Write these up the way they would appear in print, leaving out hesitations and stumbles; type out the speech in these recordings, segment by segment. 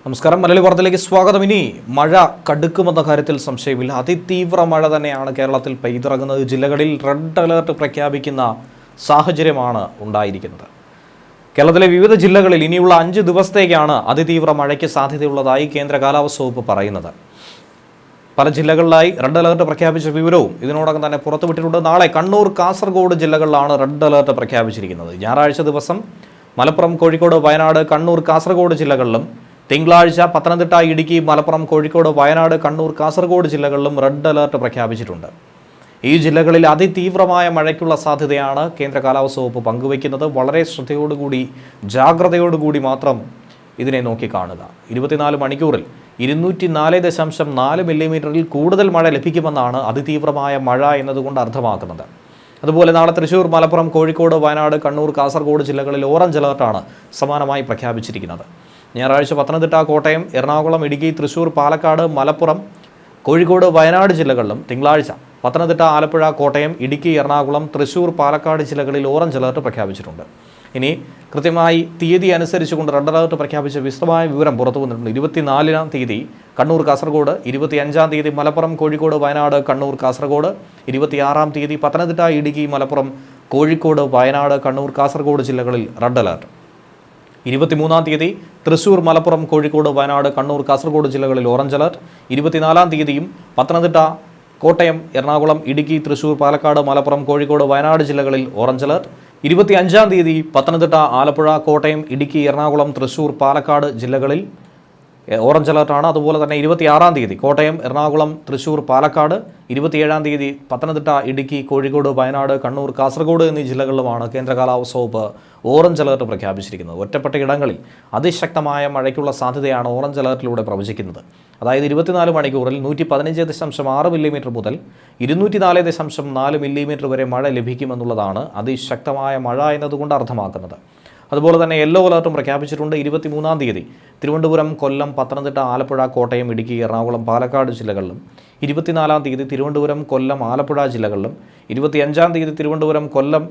നമസ്കാരം. മലയാളി വാർത്തയിലേക്ക് സ്വാഗതം. ഇനി മഴ കടുക്കുമെന്ന കാര്യത്തിൽ സംശയമില്ല. അതിതീവ്ര മഴ തന്നെയാണ് കേരളത്തിൽ പെയ്തിറങ്ങുന്നത്. ജില്ലകളിൽ റെഡ് അലേർട്ട് പ്രഖ്യാപിക്കുന്ന സാഹചര്യമാണ് ഉണ്ടായിരിക്കുന്നത്. കേരളത്തിലെ വിവിധ ജില്ലകളിൽ ഇനിയുള്ള 5 ദിവസത്തേക്കാണ് അതിതീവ്ര മഴയ്ക്ക് സാധ്യതയുള്ളതായി കേന്ദ്ര കാലാവസ്ഥാ വകുപ്പ് പറയുന്നത്. പല ജില്ലകളിലായി റെഡ് അലേർട്ട് പ്രഖ്യാപിച്ച വിവരവും ഇതിനോടകം തന്നെ പുറത്തുവിട്ടിട്ടുണ്ട്. നാളെ കണ്ണൂർ, കാസർഗോഡ് ജില്ലകളിലാണ് റെഡ് അലേർട്ട് പ്രഖ്യാപിച്ചിരിക്കുന്നത്. ഞായറാഴ്ച ദിവസം മലപ്പുറം, കോഴിക്കോട്, വയനാട്, കണ്ണൂർ, കാസർഗോഡ് ജില്ലകളിലും തിങ്കളാഴ്ച പത്തനംതിട്ട, ഇടുക്കി, മലപ്പുറം, കോഴിക്കോട്, വയനാട്, കണ്ണൂർ, കാസർഗോഡ് ജില്ലകളിലും റെഡ് അലേർട്ട് പ്രഖ്യാപിച്ചിട്ടുണ്ട്. ഈ ജില്ലകളിൽ അതിതീവ്രമായ മഴയ്ക്കുള്ള സാധ്യതയാണ് കേന്ദ്ര കാലാവസ്ഥാ വകുപ്പ് പങ്കുവയ്ക്കുന്നത്. വളരെ ശ്രദ്ധയോടുകൂടി, ജാഗ്രതയോടുകൂടി മാത്രം ഇതിനെ നോക്കിക്കാണുക. 24 മണിക്കൂറിൽ 204.4 മില്ലിമീറ്ററിൽ കൂടുതൽ മഴ ലഭിക്കുമെന്നാണ് അതിതീവ്രമായ മഴ എന്നതുകൊണ്ട് അർത്ഥമാക്കുന്നത്. അതുപോലെ നാളെ തൃശ്ശൂർ, മലപ്പുറം, കോഴിക്കോട്, വയനാട്, കണ്ണൂർ, കാസർഗോഡ് ജില്ലകളിൽ ഓറഞ്ച് അലേർട്ടാണ് സമാനമായി പ്രഖ്യാപിച്ചിരിക്കുന്നത്. ഞായറാഴ്ച പത്തനംതിട്ട, കോട്ടയം, എറണാകുളം, ഇടുക്കി, തൃശ്ശൂർ, പാലക്കാട്, മലപ്പുറം, കോഴിക്കോട്, വയനാട് ജില്ലകളിലും തിങ്കളാഴ്ച പത്തനംതിട്ട, ആലപ്പുഴ, കോട്ടയം, ഇടുക്കി, എറണാകുളം, തൃശ്ശൂർ, പാലക്കാട് ജില്ലകളിൽ ഓറഞ്ച് അലേർട്ട് പ്രഖ്യാപിച്ചിട്ടുണ്ട്. ഇനി കൃത്യമായി തീയതി അനുസരിച്ചുകൊണ്ട് റെഡ് അലേർട്ട് പ്രഖ്യാപിച്ച വിശദമായ വിവരം പുറത്തു വന്നിട്ടുണ്ട്. 24-ാം തീയതി കണ്ണൂർ, കാസർഗോഡ്, 25-ാം തീയതി മലപ്പുറം, കോഴിക്കോട്, വയനാട്, കണ്ണൂർ, കാസർഗോഡ്, 26-ാം തീയതി പത്തനംതിട്ട, ഇടുക്കി, മലപ്പുറം, കോഴിക്കോട്, വയനാട്, കണ്ണൂർ, കാസർഗോഡ് ജില്ലകളിൽ റെഡ് അലേർട്ട്. 23-ാം തീയതി തൃശ്ശൂർ, മലപ്പുറം, കോഴിക്കോട്, വയനാട്, കണ്ണൂർ, കാസർഗോഡ് ജില്ലകളിൽ ഓറഞ്ച് അലേർട്ട്. 24-ാം തീയതിയും പത്തനംതിട്ട, കോട്ടയം, എറണാകുളം, ഇടുക്കി, തൃശ്ശൂർ, പാലക്കാട്, മലപ്പുറം, കോഴിക്കോട്, വയനാട് ജില്ലകളിൽ ഓറഞ്ച് അലേർട്ട്. 25-ാം തീയതി പത്തനംതിട്ട, ആലപ്പുഴ, കോട്ടയം, ഇടുക്കി, എറണാകുളം, തൃശ്ശൂർ, പാലക്കാട് ജില്ലകളിൽ ഓറഞ്ച് അലേർട്ടാണ്. അതുപോലെ തന്നെ 26-ാം തീയതി കോട്ടയം, എറണാകുളം, തൃശ്ശൂർ, പാലക്കാട്, 27-ാം തീയതി പത്തനംതിട്ട, ഇടുക്കി, കോഴിക്കോട്, വയനാട്, കണ്ണൂർ, കാസർഗോഡ് എന്നീ ജില്ലകളിലുമാണ് കേന്ദ്ര കാലാവസ്ഥാ വകുപ്പ് ഓറഞ്ച് അലേർട്ട് പ്രഖ്യാപിച്ചിരിക്കുന്നത്. ഒറ്റപ്പെട്ട ഇടങ്ങളിൽ അതിശക്തമായ മഴയ്ക്കുള്ള സാധ്യതയാണ് ഓറഞ്ച് അലേർട്ടിലൂടെ പ്രവചിക്കുന്നത്. അതായത് 24 മണിക്കൂറിൽ 115.6 മില്ലിമീറ്റർ മുതൽ 204.4 മില്ലിമീറ്റർ വരെ മഴ ലഭിക്കുമെന്നുള്ളതാണ് അതിശക്തമായ മഴ എന്നതുകൊണ്ട് അർത്ഥമാക്കുന്നത്. അതുപോലെ തന്നെ യെല്ലോ അലേർട്ടും പ്രഖ്യാപിച്ചിട്ടുണ്ട്. 23-ാം തീയതി തിരുവനന്തപുരം, കൊല്ലം, പത്തനംതിട്ട, ആലപ്പുഴ, കോട്ടയം, ഇടുക്കി, എറണാകുളം, പാലക്കാട് ജില്ലകളിലും 24-ാം തീയതി തിരുവനന്തപുരം, കൊല്ലം, ആലപ്പുഴ ജില്ലകളിലും 25-ാം തീയതി തിരുവനന്തപുരം, കൊല്ലം,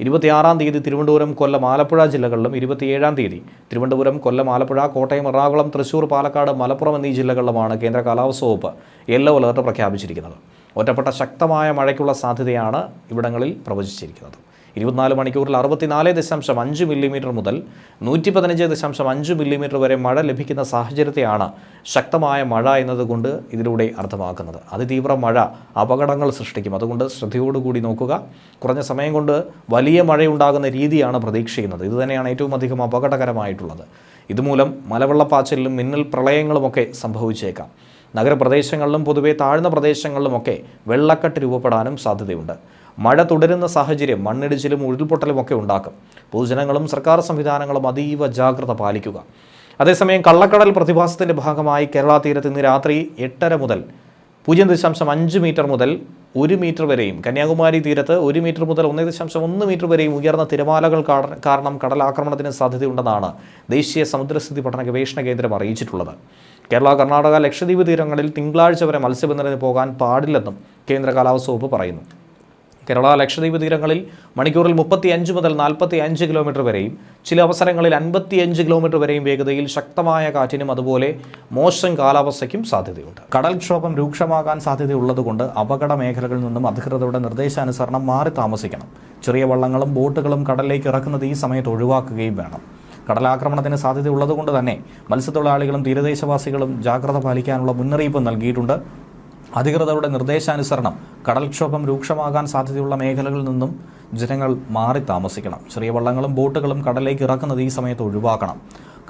26-ാം തീയതി തിരുവനന്തപുരം, കൊല്ലം, ആലപ്പുഴ ജില്ലകളിലും 27-ാം തീയതി തിരുവനന്തപുരം, കൊല്ലം, ആലപ്പുഴ, കോട്ടയം, എറണാകുളം, തൃശ്ശൂർ, പാലക്കാട്, മലപ്പുറം എന്നീ ജില്ലകളിലുമാണ് കേന്ദ്ര കാലാവസ്ഥാ വകുപ്പ് യെല്ലോ അലേർട്ട് പ്രഖ്യാപിച്ചിരിക്കുന്നത്. ഒറ്റപ്പെട്ട ശക്തമായ മഴയ്ക്കുള്ള സാധ്യതയാണ് ഇവിടങ്ങളിൽ പ്രവചിച്ചിരിക്കുന്നത്. 24 മണിക്കൂറിൽ 64.5 മില്ലിമീറ്റർ മുതൽ 115.5 മില്ലിമീറ്റർ വരെ മഴ ലഭിക്കുന്ന സാഹചര്യത്തെയാണ് ശക്തമായ മഴ എന്നതുകൊണ്ട് ഇതിലൂടെ അർത്ഥമാക്കുന്നത്. അതിതീവ്ര മഴ അപകടങ്ങൾ സൃഷ്ടിക്കും. അതുകൊണ്ട് ശ്രദ്ധയോടുകൂടി നോക്കുക. കുറഞ്ഞ സമയം കൊണ്ട് വലിയ മഴയുണ്ടാകുന്ന രീതിയാണ് പ്രതീക്ഷിക്കുന്നത്. ഇതുതന്നെയാണ് ഏറ്റവും അധികം അപകടകരമായിട്ടുള്ളത്. ഇതുമൂലം മലവെള്ളപ്പാച്ചിലും മിന്നൽ പ്രളയങ്ങളുമൊക്കെ സംഭവിച്ചേക്കാം. നഗരപ്രദേശങ്ങളിലും പൊതുവെ താഴ്ന്ന പ്രദേശങ്ങളിലുമൊക്കെ വെള്ളക്കെട്ട് രൂപപ്പെടാനും സാധ്യതയുണ്ട്. മഴ തുടരുന്ന സാഹചര്യം മണ്ണിടിച്ചിലും ഉരുൾപൊട്ടലുമൊക്കെ ഉണ്ടാക്കും. പൊതുജനങ്ങളും സർക്കാർ സംവിധാനങ്ങളും അതീവ ജാഗ്രത പാലിക്കുക. അതേസമയം കള്ളക്കടൽ പ്രതിഭാസത്തിൻ്റെ ഭാഗമായി കേരള തീരത്ത് ഇന്ന് രാത്രി 8:30 മുതൽ 0.5 മീറ്റർ മുതൽ 1 മീറ്റർ വരെയും, കന്യാകുമാരി തീരത്ത് 1 മീറ്റർ മുതൽ 1.1 മീറ്റർ വരെയും ഉയർന്ന തിരമാലകൾ കാരണം കടലാക്രമണത്തിന് സാധ്യതയുണ്ടെന്നാണ് ദേശീയ സമുദ്രസ്ഥിതി പഠന ഗവേഷണ കേന്ദ്രം അറിയിച്ചിട്ടുള്ളത്. കേരള, കർണാടക, ലക്ഷദ്വീപ് തീരങ്ങളിൽ തിങ്കളാഴ്ച വരെ മത്സ്യബന്ധനത്തിന് പോകാൻ പാടില്ലെന്നും കേന്ദ്ര കാലാവസ്ഥാ വകുപ്പ് പറയുന്നു. കേരള, ലക്ഷദ്വീപ് തീരങ്ങളിൽ മണിക്കൂറിൽ 35 മുതൽ 45 കിലോമീറ്റർ വരെയും ചില അവസരങ്ങളിൽ 55 കിലോമീറ്റർ വരെയും വേഗതയിൽ ശക്തമായ കാറ്റിനും അതുപോലെ മോശം കാലാവസ്ഥയ്ക്കും സാധ്യതയുണ്ട്. കടൽക്ഷോഭം രൂക്ഷമാകാൻ സാധ്യതയുള്ളതുകൊണ്ട് അപകട മേഖലകളിൽ നിന്നും അധികൃതരുടെ നിർദ്ദേശാനുസരണം മാറി താമസിക്കണം. ചെറിയ വള്ളങ്ങളും ബോട്ടുകളും കടലിലേക്ക് ഇറക്കുന്നത് ഈ സമയത്ത് ഒഴിവാക്കുകയും വേണം. കടലാക്രമണത്തിന് സാധ്യതയുള്ളതുകൊണ്ട് തന്നെ മത്സ്യത്തൊഴിലാളികളും തീരദേശവാസികളും ജാഗ്രത പാലിക്കാനുള്ള മുന്നറിയിപ്പ് നൽകിയിട്ടുണ്ട്. അധികൃതരുടെ നിർദ്ദേശാനുസരണം കടൽക്ഷോഭം രൂക്ഷമാകാൻ സാധ്യതയുള്ള മേഖലകളിൽ നിന്നും ജനങ്ങൾ മാറി താമസിക്കണം. ചെറിയ വള്ളങ്ങളും ബോട്ടുകളും കടലിലേക്ക് ഇറക്കുന്നത് ഈ സമയത്ത് ഒഴിവാക്കണം.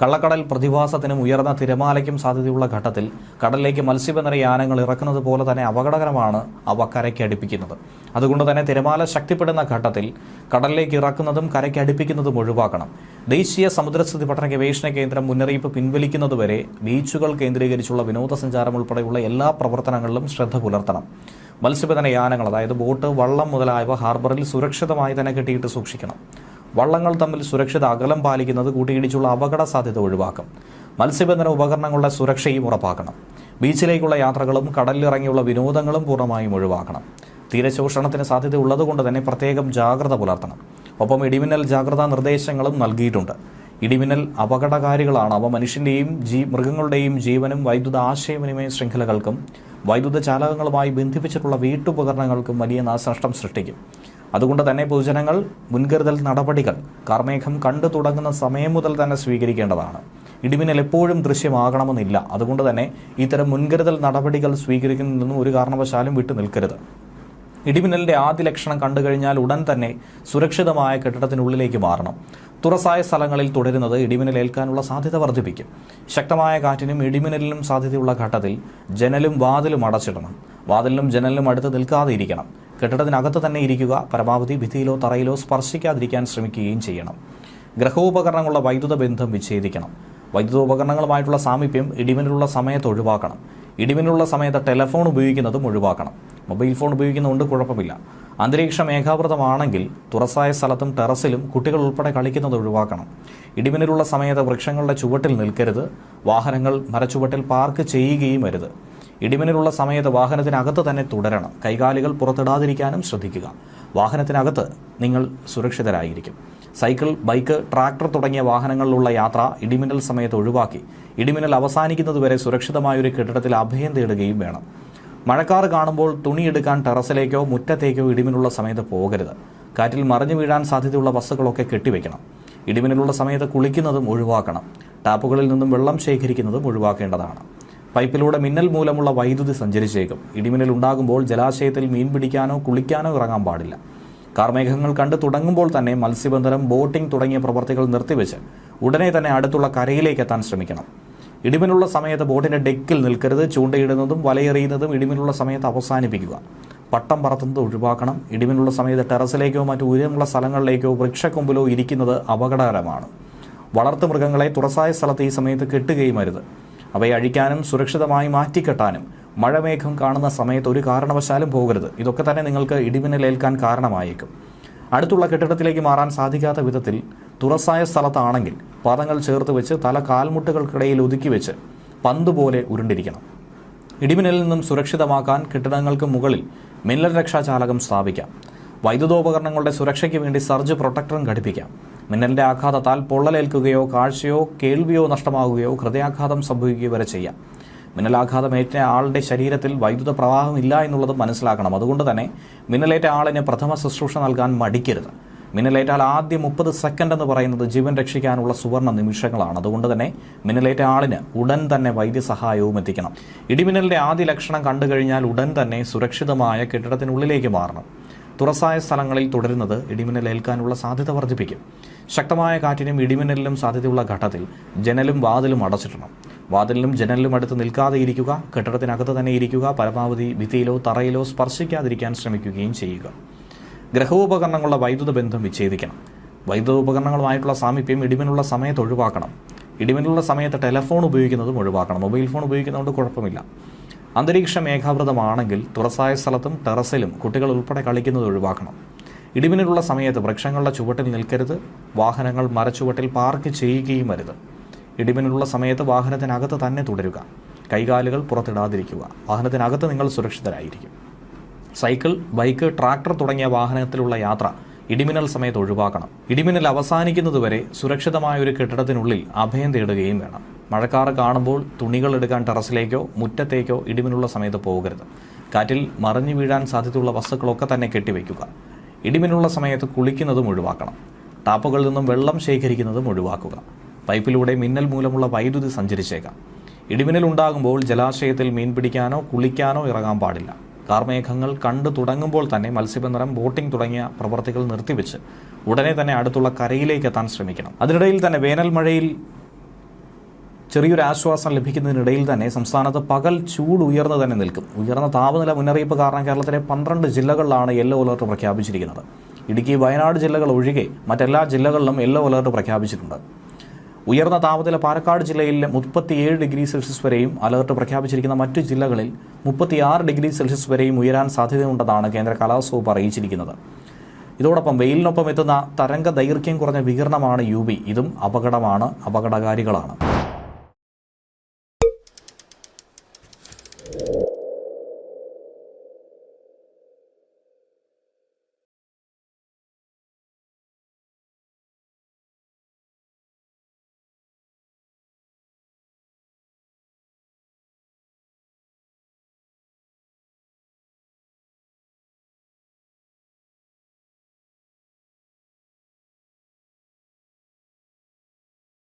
കള്ളക്കടൽ പ്രതിഭാസത്തിനും ഉയർന്ന തിരമാലയ്ക്കും സാധ്യതയുള്ള ഘട്ടത്തിൽ കടലിലേക്ക് മത്സ്യബന്ധന യാനങ്ങൾ ഇറക്കുന്നത് പോലെ തന്നെ അപകടകരമാണ് അവ കരയ്ക്ക് അടുപ്പിക്കുന്നത്. അതുകൊണ്ട് തന്നെ തിരമാല ശക്തിപ്പെടുന്ന ഘട്ടത്തിൽ കടലിലേക്ക് ഇറക്കുന്നതും കരയ്ക്ക് അടുപ്പിക്കുന്നതും ഒഴിവാക്കണം. ദേശീയ സമുദ്രസ്ഥിതി പഠന ഗവേഷണ കേന്ദ്രം മുന്നറിയിപ്പ് പിൻവലിക്കുന്നതുവരെ ബീച്ചുകൾ കേന്ദ്രീകരിച്ചുള്ള വിനോദസഞ്ചാരം ഉൾപ്പെടെയുള്ള എല്ലാ പ്രവർത്തനങ്ങളിലും ശ്രദ്ധ പുലർത്തണം. മത്സ്യബന്ധന യാനങ്ങൾ, അതായത് ബോട്ട്, വള്ളം മുതലായവ ഹാർബറിൽ സുരക്ഷിതമായി തന്നെ കെട്ടിയിട്ട് സൂക്ഷിക്കണം. വള്ളങ്ങൾ തമ്മിൽ സുരക്ഷിത അകലം പാലിക്കുന്നത് കൂട്ടിയിടിച്ചുള്ള അപകട സാധ്യത ഒഴിവാക്കും. മത്സ്യബന്ധന ഉപകരണങ്ങളുടെ സുരക്ഷയും ഉറപ്പാക്കണം. ബീച്ചിലേക്കുള്ള യാത്രകളും കടലിലിറങ്ങിയുള്ള വിനോദങ്ങളും പൂർണ്ണമായും ഒഴിവാക്കണം. തീരശോഷണത്തിന് സാധ്യത ഉള്ളതുകൊണ്ട് തന്നെ പ്രത്യേകം ജാഗ്രത പുലർത്തണം. ഒപ്പം ഇടിമിന്നൽ ജാഗ്രതാ നിർദ്ദേശങ്ങളും നൽകിയിട്ടുണ്ട്. ഇടിമിന്നൽ അപകടകാരികളാണ്. അവ മനുഷ്യൻ്റെയും മൃഗങ്ങളുടെയും ജീവനും വൈദ്യുത ആശയവിനിമയ ശൃംഖലകൾക്കും വൈദ്യുത ചാലകങ്ങളുമായി ബന്ധിപ്പിച്ചിട്ടുള്ള വീട്ടുപകരണങ്ങൾക്കും വലിയ നാശനഷ്ടം സൃഷ്ടിക്കും. അതുകൊണ്ട് തന്നെ പൊതുജനങ്ങൾ മുൻകരുതൽ നടപടികൾ കാർമേഘം കണ്ടു തുടങ്ങുന്ന സമയം മുതൽ തന്നെ സ്വീകരിക്കേണ്ടതാണ്. ഇടിമിന്നൽ എപ്പോഴും ദൃശ്യമാകണമെന്നില്ല. അതുകൊണ്ട് തന്നെ ഇത്തരം മുൻകരുതൽ നടപടികൾ സ്വീകരിക്കുന്നതിൽ നിന്നും ഒരു കാരണവശാലും വിട്ടു നിൽക്കരുത്. ഇടിമിന്നലിൻ്റെ ആദ്യ ലക്ഷണം കണ്ടു കഴിഞ്ഞാൽ ഉടൻ തന്നെ സുരക്ഷിതമായ കെട്ടിടത്തിനുള്ളിലേക്ക് മാറണം. തുറസായ സ്ഥലങ്ങളിൽ തുടരുന്നത് ഇടിമിന്നലേൽക്കാനുള്ള സാധ്യത വർദ്ധിപ്പിക്കും. ശക്തമായ കാറ്റിനും ഇടിമിന്നലിനും സാധ്യതയുള്ള ഘട്ടത്തിൽ ജനലും വാതിലും അടച്ചിടണം. വാതിലിനും ജനലിനും അടുത്ത് നിൽക്കാതെ ഇരിക്കണം. കെട്ടിടത്തിനകത്ത് തന്നെ ഇരിക്കുക. പരമാവധി ഭിത്തിയിലോ തറയിലോ സ്പർശിക്കാതിരിക്കാൻ ശ്രമിക്കുകയും ചെയ്യണം. ഗ്രഹോപകരണങ്ങളുടെ വൈദ്യുത ബന്ധം വിച്ഛേദിക്കണം. വൈദ്യുതോപകരണങ്ങളുമായിട്ടുള്ള സാമീപ്യം ഇടിമിന്നലുള്ള സമയത്ത് ഒഴിവാക്കണം. ഇടിമിന്നലുള്ള സമയത്ത് ടെലഫോൺ ഉപയോഗിക്കുന്നതും ഒഴിവാക്കണം. മൊബൈൽ ഫോൺ ഉപയോഗിക്കുന്നതുകൊണ്ട് കുഴപ്പമില്ല. അന്തരീക്ഷം മേഘാവൃതമാണെങ്കിൽ തുറസായ സ്ഥലത്തും ടെറസിലും കുട്ടികൾ ഉൾപ്പെടെ കളിക്കുന്നത് ഒഴിവാക്കണം. ഇടിമിന്നലുള്ള സമയത്ത് വൃക്ഷങ്ങളുടെ ചുവട്ടിൽ നിൽക്കരുത്. വാഹനങ്ങൾ മരച്ചുവട്ടിൽ പാർക്ക് ചെയ്യുകയും അരുത്. ഇടിമിന്നലുള്ള സമയത്ത് വാഹനത്തിനകത്ത് തന്നെ തുടരണം. കൈകാലുകൾ പുറത്തിടാതിരിക്കാനും ശ്രദ്ധിക്കുക. വാഹനത്തിനകത്ത് നിങ്ങൾ സുരക്ഷിതരായിരിക്കും. സൈക്കിൾ, ബൈക്ക്, ട്രാക്ടർ തുടങ്ങിയ വാഹനങ്ങളിലുള്ള യാത്ര ഇടിമിന്നൽ സമയത്ത് ഒഴിവാക്കി ഇടിമിന്നൽ അവസാനിക്കുന്നതുവരെ സുരക്ഷിതമായൊരു കെട്ടിടത്തിൽ അഭയം തേടുകയും വേണം. മഴക്കാർ കാണുമ്പോൾ തുണിയെടുക്കാൻ ടെറസിലേക്കോ മുറ്റത്തേക്കോ ഇടിമിന്നലുള്ള സമയത്ത് പോകരുത്. കാറ്റിൽ മറിഞ്ഞു വീഴാൻ സാധ്യതയുള്ള വസ്തുക്കളൊക്കെ കെട്ടിവെക്കണം. ഇടിമിന്നലുള്ള സമയത്ത് കുളിക്കുന്നതും ഒഴിവാക്കണം. ടാപ്പുകളിൽ നിന്നും വെള്ളം ശേഖരിക്കുന്നതും ഒഴിവാക്കേണ്ടതാണ്. പൈപ്പിലൂടെ മിന്നൽ മൂലമുള്ള വൈദ്യുതി സഞ്ചരിച്ചേക്കും. ഇടിമിന്നൽ ഉണ്ടാകുമ്പോൾ ജലാശയത്തിൽ മീൻ പിടിക്കാനോ കുളിക്കാനോ ഇറങ്ങാൻ പാടില്ല. കാർമേഘങ്ങൾ കണ്ടു തുടങ്ങുമ്പോൾ തന്നെ മത്സ്യബന്ധനം, ബോട്ടിംഗ് തുടങ്ങിയ പ്രവർത്തികൾ നിർത്തിവെച്ച് ഉടനെ തന്നെ അടുത്തുള്ള കരയിലേക്ക് എത്താൻ ശ്രമിക്കണം. ഇടിമിന്നലുള്ള സമയത്ത് ബോട്ടിൻ്റെ ഡെക്കിൽ നിൽക്കരുത്. ചൂണ്ടയിടുന്നതും വലയെറിയുന്നതും ഇടിമിന്നലുള്ള സമയത്ത് അവസാനിപ്പിക്കുക. പട്ടം പറത്തുന്നത് ഒഴിവാക്കണം. ഇടിമിന്നലുള്ള സമയത്ത് ടെറസിലേക്കോ മറ്റു ഉയരമുള്ള സ്ഥലങ്ങളിലേക്കോ വൃക്ഷക്കൊമ്പിലോ ഇരിക്കുന്നത് അപകടകരമാണ്. വളർത്തുമൃഗങ്ങളെ തുറസായ സ്ഥലത്ത് ഈ സമയത്ത് കെട്ടുകയും അരുത്. അവയെ അഴിക്കാനും സുരക്ഷിതമായി മാറ്റിക്കെട്ടാനും മഴമേഘം കാണുന്ന സമയത്ത് ഒരു കാരണവശാലും പോകരുത്. ഇതൊക്കെ തന്നെ നിങ്ങൾക്ക് ഇടിമിന്നലേൽക്കാൻ കാരണമായേക്കും. അടുത്തുള്ള കെട്ടിടത്തിലേക്ക് മാറാൻ സാധിക്കാത്ത വിധത്തിൽ തുറസായ സ്ഥലത്താണെങ്കിൽ പാദങ്ങൾ ചേർത്ത് വെച്ച് തല കാൽമുട്ടുകൾക്കിടയിൽ ഒതുക്കി വെച്ച് പന്ത് പോലെ ഉരുണ്ടിരിക്കണം. ഇടിമിന്നലിൽ നിന്നും സുരക്ഷിതമാക്കാൻ കെട്ടിടങ്ങൾക്ക് മുകളിൽ മിന്നൽ രക്ഷാചാലകം സ്ഥാപിക്കാം. വൈദ്യുതോപകരണങ്ങളുടെ സുരക്ഷയ്ക്ക് വേണ്ടി സർജ് പ്രൊട്ടക്ടറും ഘടിപ്പിക്കാം. മിന്നലിൻ്റെ ആഘാതത്താൽ പൊള്ളലേൽക്കുകയോ കാഴ്ചയോ കേൾവിയോ നഷ്ടമാകുകയോ ഹൃദയാഘാതം സംഭവിക്കുകയോ വരെ ചെയ്യാം. മിന്നലാഘാതമേറ്റ ആളുടെ ശരീരത്തിൽ വൈദ്യുത പ്രവാഹം ഇല്ല എന്നുള്ളത് മനസ്സിലാക്കണം. അതുകൊണ്ട് തന്നെ മിന്നലേറ്റ ആളിന് പ്രഥമ ശുശ്രൂഷ നൽകാൻ മടിക്കരുത്. മിന്നലേറ്റാൽ ആദ്യ 30 സെക്കൻഡ് എന്ന് പറയുന്നത് ജീവൻ രക്ഷിക്കാനുള്ള സുവർണ്ണ നിമിഷങ്ങളാണ്. അതുകൊണ്ട് തന്നെ മിന്നലേറ്റ ആളിന് ഉടൻ തന്നെ വൈദ്യസഹായവും എത്തിക്കണം. ഇടിമിന്നലിൻ്റെ ആദ്യ ലക്ഷണം കണ്ടു കഴിഞ്ഞാൽ ഉടൻ തന്നെ സുരക്ഷിതമായ കെട്ടിടത്തിനുള്ളിലേക്ക് മാറണം. തുറസായ സ്ഥലങ്ങളിൽ തുടരുന്നത് ഇടിമിന്നലേൽക്കാനുള്ള സാധ്യത വർദ്ധിപ്പിക്കും. ശക്തമായ കാറ്റിനും ഇടിമിന്നലിനും സാധ്യതയുള്ള ഘട്ടത്തിൽ ജനലും വാതിലും അടച്ചിടണം. വാതിലിനും ജനലിലും അടുത്ത് നിൽക്കാതെ ഇരിക്കുക. കെട്ടിടത്തിനകത്ത് തന്നെ ഇരിക്കുക. പരമാവധി ഭിത്തിയിലോ തറയിലോ സ്പർശിക്കാതിരിക്കാൻ ശ്രമിക്കുകയും ചെയ്യുക. ഗ്രഹോപകരണങ്ങളുടെ വൈദ്യുത ബന്ധം വിച്ഛേദിക്കണം. വൈദ്യുതോപകരണങ്ങളുമായിട്ടുള്ള സാമീപ്യം ഇടിമിന്നലുള്ള സമയത്ത് ഒഴിവാക്കണം. ഇടിമിന്നലുള്ള സമയത്ത് ടെലഫോൺ ഉപയോഗിക്കുന്നതും ഒഴിവാക്കണം. മൊബൈൽ ഫോൺ ഉപയോഗിക്കുന്നതുകൊണ്ട് കുഴപ്പമില്ല. അന്തരീക്ഷം മേഘാവൃതമാണെങ്കിൽ തുറസായ സ്ഥലത്തും ടെറസിലും കുട്ടികൾ ഉൾപ്പെടെ കളിക്കുന്നത് ഒഴിവാക്കണം. ഇടിമിന്നലുള്ള സമയത്ത് വൃക്ഷങ്ങളുടെ ചുവട്ടിൽ നിൽക്കരുത്. വാഹനങ്ങൾ മരച്ചുവട്ടിൽ പാർക്ക് ചെയ്യുകയും അരുത്. ഇടിമിന്നലുള്ള സമയത്ത് വാഹനത്തിനകത്ത് തന്നെ തുടരുക. കൈകാലുകൾ പുറത്തിടാതിരിക്കുക. വാഹനത്തിനകത്ത് നിങ്ങൾ സുരക്ഷിതരായിരിക്കും. സൈക്കിൾ, ബൈക്ക്, ട്രാക്ടർ തുടങ്ങിയ വാഹനത്തിലുള്ള യാത്ര ഇടിമിന്നൽ സമയത്ത് ഒഴിവാക്കണം. ഇടിമിന്നൽ അവസാനിക്കുന്നതുവരെ സുരക്ഷിതമായ ഒരു കെട്ടിടത്തിനുള്ളിൽ അഭയം തേടുകയും വേണം. മഴക്കാറ് കാണുമ്പോൾ തുണികൾ എടുക്കാൻ ടെറസിലേക്കോ മുറ്റത്തേക്കോ ഇടിമിന്നലുള്ള സമയത്ത് പോകരുത്. കാറ്റിൽ മറിഞ്ഞു വീഴാൻ സാധ്യതയുള്ള വസ്തുക്കളൊക്കെ തന്നെ കെട്ടിവെക്കുക. ഇടിമിന്നലുള്ള സമയത്ത് കുളിക്കുന്നതും ഒഴിവാക്കണം. ടാപ്പുകളിൽ നിന്നും വെള്ളം ശേഖരിക്കുന്നതും ഒഴിവാക്കുക. പൈപ്പിലൂടെ മിന്നൽ മൂലമുള്ള വൈദ്യുതി സഞ്ചരിച്ചേക്കാം. ഇടിമിന്നൽ ഉണ്ടാകുമ്പോൾ ജലാശയത്തിൽ മീൻ പിടിക്കാനോ കുളിക്കാനോ ഇറങ്ങാൻ പാടില്ല. കാർമേഘങ്ങൾ കണ്ടു തുടങ്ങുമ്പോൾ തന്നെ മത്സ്യബന്ധനം, ബോട്ടിംഗ് തുടങ്ങിയ പ്രവർത്തികൾ നിർത്തിവെച്ച് ഉടനെ തന്നെ അടുത്തുള്ള കരയിലേക്ക് എത്താൻ ശ്രമിക്കണം. അതിനിടയിൽ തന്നെ വേനൽ മഴയിൽ ചെറിയൊരു ആശ്വാസം ലഭിക്കുന്നതിനിടയിൽ തന്നെ സംസ്ഥാനത്ത് പകൽ ചൂട് ഉയർന്നു തന്നെ നിൽക്കും. ഉയർന്ന താപനില മുന്നറിയിപ്പ് കാരണം കേരളത്തിലെ 12 ജില്ലകളിലാണ് യെല്ലോ അലർട്ട് പ്രഖ്യാപിച്ചിരിക്കുന്നത്. ഇടുക്കി, വയനാട് ജില്ലകൾ ഒഴികെ മറ്റെല്ലാ ജില്ലകളിലും യെല്ലോ അലർട്ട് പ്രഖ്യാപിച്ചിട്ടുണ്ട്. ഉയർന്ന താപനില പാലക്കാട് ജില്ലയിൽ 37 ഡിഗ്രി സെൽഷ്യസ് വരെയും അലർട്ട് പ്രഖ്യാപിച്ചിരിക്കുന്ന മറ്റു ജില്ലകളിൽ 36 ഡിഗ്രി സെൽഷ്യസ് വരെയും ഉയരാൻ സാധ്യതയുണ്ടെന്നാണ് കേന്ദ്ര കാലാവസ്ഥാ വകുപ്പ് അറിയിച്ചിരിക്കുന്നത്. ഇതോടൊപ്പം വെയിലിനൊപ്പം എത്തുന്ന തരംഗ ദൈർഘ്യം കുറഞ്ഞ വികിരണമാണ് UV. ഇതും അപകടകാരികളാണ്.